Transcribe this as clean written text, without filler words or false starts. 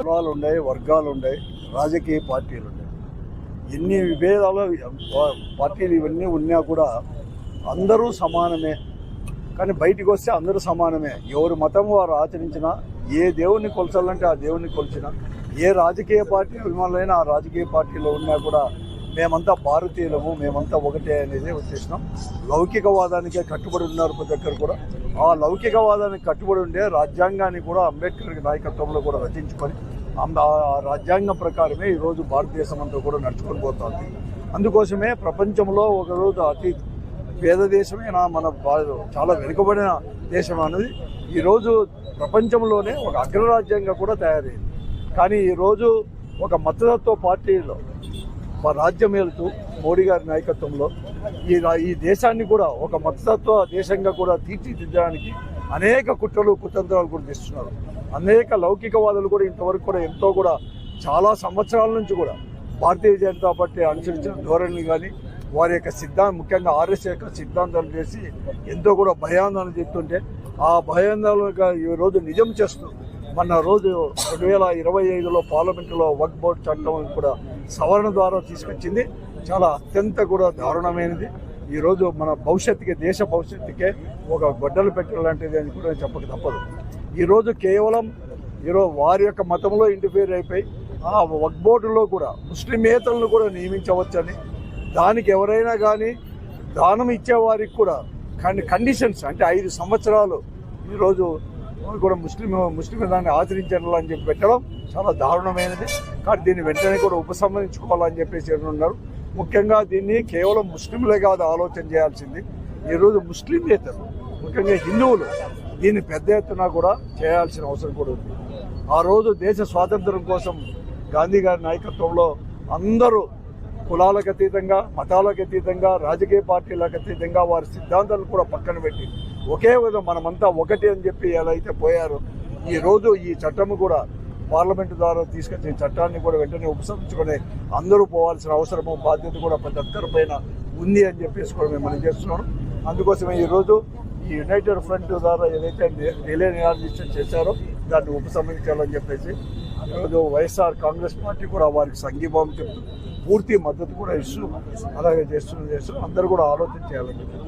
కులాలు ఉన్నాయి, వర్గాలు ఉన్నాయి, రాజకీయ పార్టీలు ఉన్నాయి. ఎన్ని విభేదాలు పార్టీలు ఇవన్నీ ఉన్నా కూడా అందరూ సమానమే. కానీ బయటికి వస్తే అందరూ సమానమే. ఎవరు మతం వారు ఆచరించినా, ఏ దేవుణ్ణి కొలచాలంటే ఆ దేవుణ్ణి కొలిచినా, ఏ రాజకీయ పార్టీ అభిమానులైనా ఆ రాజకీయ పార్టీలో ఉన్నా కూడా మేమంతా భారతీయులము, మేమంతా ఒకటే అనేది వచ్చేసినాం. లౌకికవాదానికే కట్టుబడి ఉన్నారు ప్రతి ఒక్కరు కూడా. ఆ లౌకికవాదానికి కట్టుబడి ఉండే రాజ్యాంగాన్ని కూడా అంబేద్కర్ నాయకత్వంలో కూడా రచించుకొని ఆ రాజ్యాంగం ప్రకారమే ఈరోజు భారతదేశం అంతా కూడా నడుచుకొని పోతుంది. అందుకోసమే ప్రపంచంలో ఒకరోజు అతి పేద దేశమైన మన చాలా వెనుకబడిన దేశం అనేది ఈరోజు ప్రపంచంలోనే ఒక అగ్రరాజ్యంగా కూడా తయారైంది. కానీ ఈరోజు ఒక మతతత్వ పార్టీలో రాజ్యం వెళ్తూ మోడీ గారి నాయకత్వంలో ఈ దేశాన్ని కూడా ఒక మతతత్వ దేశంగా కూడా తీర్చిదిద్దడానికి అనేక కుట్రలు కుతంత్రాలు కూడా తెస్తున్నారు. అనేక లౌకికవాదులు కూడా ఇంతవరకు కూడా ఎంతో కూడా చాలా సంవత్సరాల నుంచి కూడా భారతీయ జనతా పార్టీ అనుసరించిన ధోరణి కానీ వారి యొక్క సిద్ధాంతం, ముఖ్యంగా ఆర్ఎస్ యొక్క సిద్ధాంతాలు చేసి ఎంతో కూడా భయాందోళన చెప్తుంటే ఆ భయాందోళనగా ఈరోజు నిజం చేస్తూ మొన్న రోజు 2025లో పార్లమెంటులో వక్ఫ్ బోర్డు చట్టం కూడా సవరణ ద్వారా తీసుకొచ్చింది. చాలా అత్యంత కూడా దారుణమైనది. ఈరోజు మన భవిష్యత్తుకి, దేశ భవిష్యత్తుకే ఒక గొడ్డలు పెట్టాలంటేది అని కూడా చెప్పక తప్పదు. ఈరోజు కేవలం వారి యొక్క మతంలో ఇంటర్ఫియర్ అయిపోయి ఆ వక్ఫ్ బోర్డులో కూడా ముస్లిమేతరులను కూడా నియమించవచ్చని, దానికి ఎవరైనా కానీ దానం ఇచ్చేవారికి కూడా కండిషన్స్ అంటే 5 సంవత్సరాలు ఈరోజు కూడా ముస్లిం దాన్ని ఆచరించాలని చెప్పి పెట్టడం చాలా దారుణమైనది. కానీ దీన్ని వెంటనే కూడా ఉపసంహరించుకోవాలని చెప్పేసి ఉన్నారు. ముఖ్యంగా దీన్ని కేవలం ముస్లింలే కాదు ఆలోచన చేయాల్సింది. ఈరోజు ముస్లింయేతరులు, ముఖ్యంగా హిందువులు దీన్ని పెద్ద ఎత్తున కూడా చేయాల్సిన అవసరం కూడా ఉంది. ఆ రోజు దేశ స్వాతంత్రం కోసం గాంధీ గారి నాయకత్వంలో అందరూ కులాలకు అతీతంగా, మతాలకు అతీతంగా, రాజకీయ పార్టీలకు అతీతంగా వారి సిద్ధాంతాలు కూడా పక్కన పెట్టి ఒకే విధంగా మనమంతా ఒకటి అని చెప్పి ఎలా అయితే పోయారో, ఈరోజు ఈ చట్టము కూడా పార్లమెంటు ద్వారా తీసుకొచ్చిన చట్టాన్ని కూడా వెంటనే ఉపసంహరించుకొని అందరూ పోవాల్సిన అవసరము, బాధ్యత కూడా ప్రతి ఒక్కరి పైన ఉంది అని చెప్పేసి కూడా మేము మనం చేస్తున్నాం. అందుకోసమే ఈరోజు ఈ యునైటెడ్ ఫ్రంట్ ద్వారా ఏదైతే రిలే నిరాదీక్ష చేశారో దాన్ని ఉపసంహరించాలని చెప్పేసి ఈరోజు వైఎస్ఆర్ కాంగ్రెస్ పార్టీ కూడా వారికి సంఘీభావం చెప్తూ పూర్తి మద్దతు కూడా ఇస్తూ అలాగే చేస్తూ అందరూ కూడా ఆలోచన చేయాలని చెప్పి